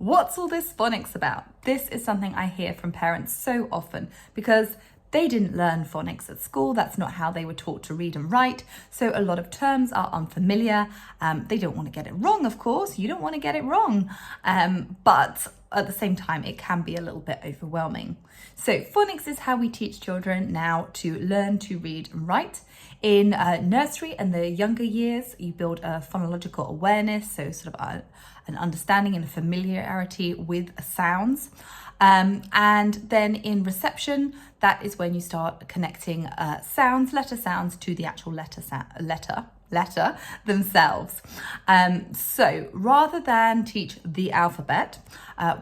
what's all this phonics about? This is something I hear from parents so often because they didn't learn phonics at school. That's not how they were taught to read and write. So a lot of terms are unfamiliar. They don't want to get it wrong, of course. You don't want to get it wrong. But at the same time, it can be a little bit overwhelming. So phonics is how we teach children now to learn to read and write. In nursery and the younger years, you build a phonological awareness, so sort of an understanding and a familiarity with sounds. And then in reception, that is when you start connecting sounds, letter sounds, to the actual letter themselves. So rather than teach the alphabet,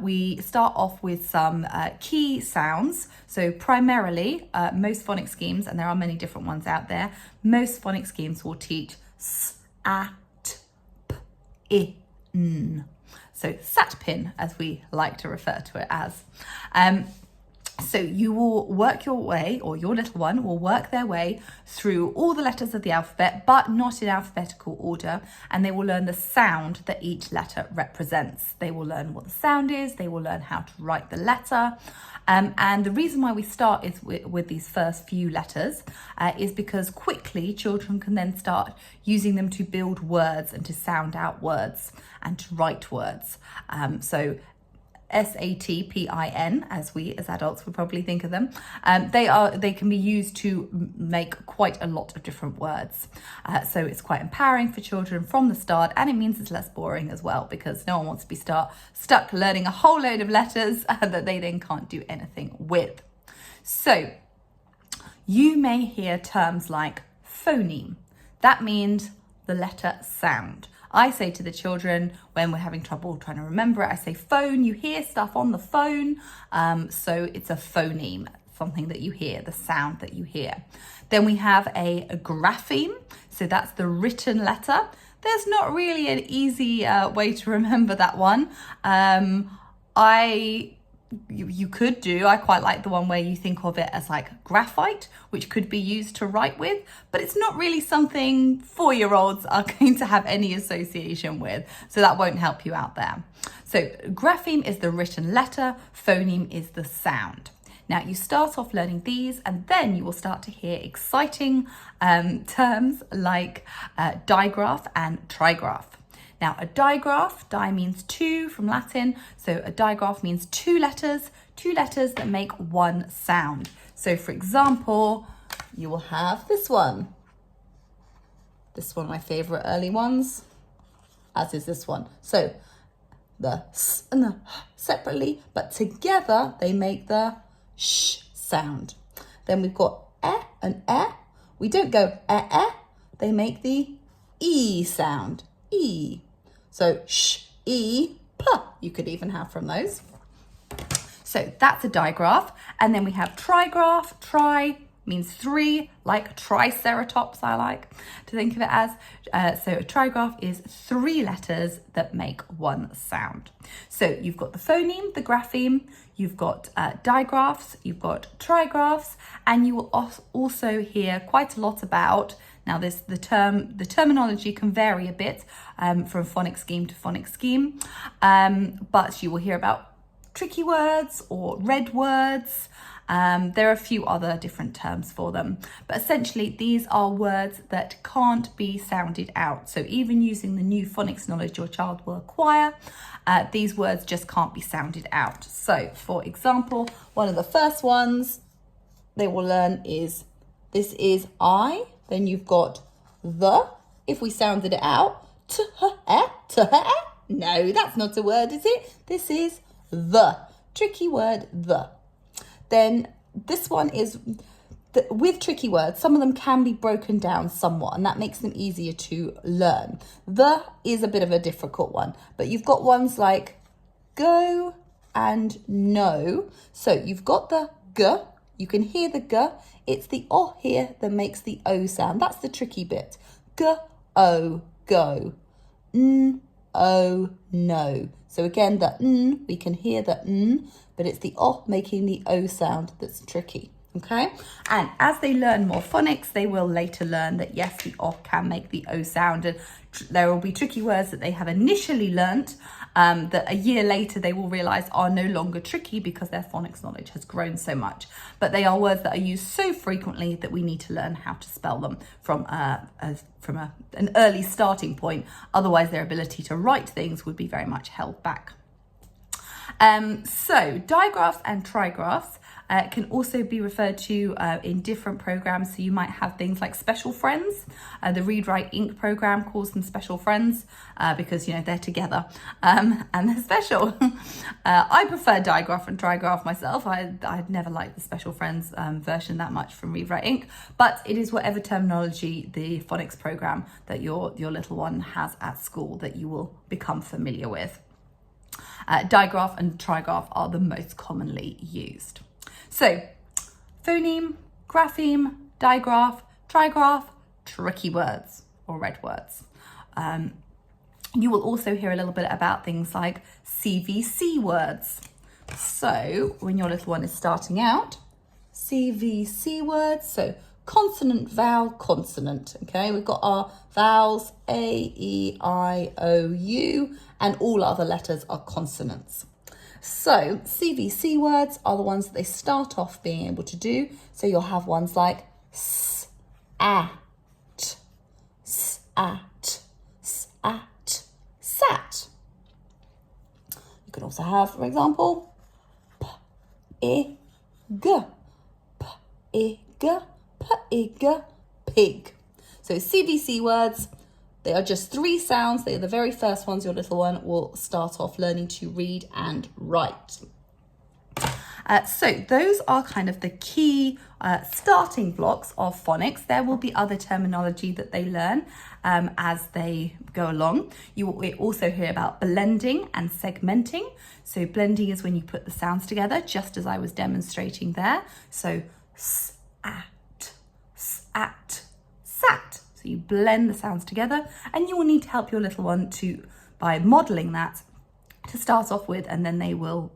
we start off with some key sounds. So primarily, most phonics schemes, and there are many different ones out there, most phonics schemes will teach s, a, t, p, I, n. So sat pin, as we like to refer to it as. So you will work your way, or your little one will work their way through all the letters of the alphabet, but not in alphabetical order. And they will learn the sound that each letter represents. They will learn what the sound is. They will learn how to write the letter. And the reason why we start is with these first few letters is because quickly children can then start using them to build words and to sound out words and to write words. So SATPIN, as we as adults would probably think of them, they can be used to make quite a lot of different words. So it's quite empowering for children from the start, and it means it's less boring as well, because no one wants to be stuck learning a whole load of letters that they then can't do anything with. So you may hear terms like phoneme. That means the letter sound. I say to the children when we're having trouble trying to remember it, I say phone, you hear stuff on the phone. So it's a phoneme, something that you hear, the sound that you hear. Then we have a grapheme. So that's the written letter. There's not really an easy way to remember that one. You could do, I quite like the one where you think of it as like graphite, which could be used to write with, but it's not really something 4-year-olds are going to have any association with. So that won't help you out there. So grapheme is the written letter, phoneme is the sound. Now you start off learning these, and then you will start to hear exciting terms like digraph and trigraph. Now a digraph, di means two from Latin, so a digraph means two letters that make one sound. So for example, you will have this one. This is one of my favorite early ones, as is this one. So the s and the h separately, but together they make the sh sound. Then we've got e and e. We don't go e, they make the e sound, e. So sh, e, p, you could even have from those. So that's a digraph. And then we have trigraph. Tri means three, like triceratops, I like to think of it as. So a trigraph is three letters that make one sound. So you've got the phoneme, the grapheme, you've got digraphs, you've got trigraphs, and you will also hear quite a lot about. Now the terminology can vary a bit from phonics scheme to phonics scheme, but you will hear about tricky words or red words. There are a few other different terms for them, but essentially these are words that can't be sounded out. So even using the new phonics knowledge your child will acquire, these words just can't be sounded out. So for example, one of the first ones they will learn is, this is I. Then you've got the, if we sounded it out, no, that's not a word, is it? This is the, tricky word, the. Then this one is, with tricky words, some of them can be broken down somewhat, and that makes them easier to learn. The is a bit of a difficult one, but you've got ones like go and no. So you've got the g, you can hear the g, it's the o here that makes the o sound. That's the tricky bit. G, o, go. N, o, no. So again, the n, we can hear the n, but it's the o making the o sound that's tricky. Okay, and as they learn more phonics, they will later learn that yes, the o can make the o sound, and there will be tricky words that they have initially learnt that a year later they will realise are no longer tricky because their phonics knowledge has grown so much. But they are words that are used so frequently that we need to learn how to spell them from an early starting point. Otherwise, their ability to write things would be very much held back. So digraphs and trigraphs can also be referred to in different programs. So you might have things like special friends. The Read Write Inc program calls them special friends because, you know, they're together and they're special. I prefer digraph and trigraph myself. I'd never liked the special friends version that much from Read Write Inc, but it is whatever terminology the phonics program that your little one has at school that you will become familiar with. Digraph and trigraph are the most commonly used. So, phoneme, grapheme, digraph, trigraph, tricky words or red words. You will also hear a little bit about things like CVC words. So, when your little one is starting out, CVC words, so consonant, vowel, consonant. Okay, we've got our vowels A, E, I, O, U, and all other letters are consonants. So CVC words are the ones that they start off being able to do. So you'll have ones like s, at, sat, sat. You can also have, for example, p, I, g, p, I, g, p-ig, pig. So CVC words, they are just 3 sounds. They are the very first ones your little one will start off learning to read and write. So those are kind of the key starting blocks of phonics. There will be other terminology that they learn as they go along. You will also hear about blending and segmenting. So blending is when you put the sounds together, just as I was demonstrating there. So at, sat. So you blend the sounds together, and you will need to help your little one by modeling that to start off with, and then they will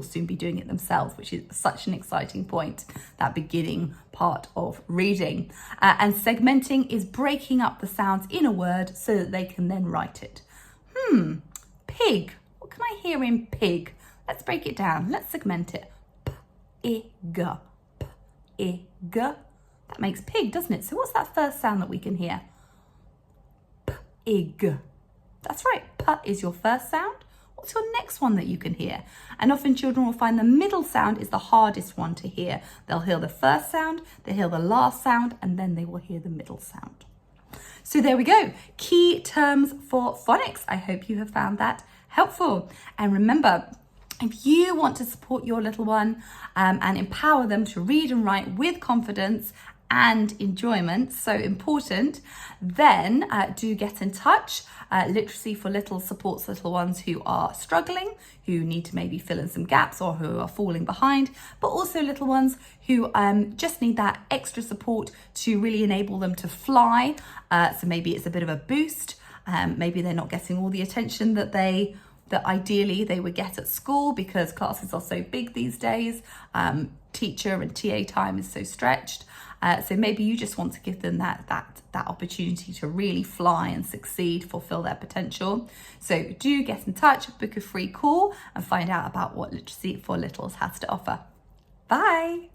soon be doing it themselves, which is such an exciting point, that beginning part of reading. And segmenting is breaking up the sounds in a word so that they can then write it. Pig. What can I hear in pig? Let's break it down. Let's segment it. P-I-G. P-I-G. That makes pig, doesn't it? So what's that first sound that we can hear? P-I-G. That's right. P is your first sound. What's your next one that you can hear? And often children will find the middle sound is the hardest one to hear. They'll hear the first sound, they'll hear the last sound, and then they will hear the middle sound. So there we go. Key terms for phonics. I hope you have found that helpful. And remember, if you want to support your little one and empower them to read and write with confidence and enjoyment, so important, then do get in touch. Literacy for Little supports little ones who are struggling, who need to maybe fill in some gaps or who are falling behind, but also little ones who just need that extra support to really enable them to fly. So maybe it's a bit of a boost. Maybe they're not getting all the attention that ideally they would get at school because classes are so big these days. Teacher and TA time is so stretched. So maybe you just want to give them that opportunity to really fly and succeed, fulfill their potential. So do get in touch, book a free call and find out about what Literacy for Littles has to offer. Bye.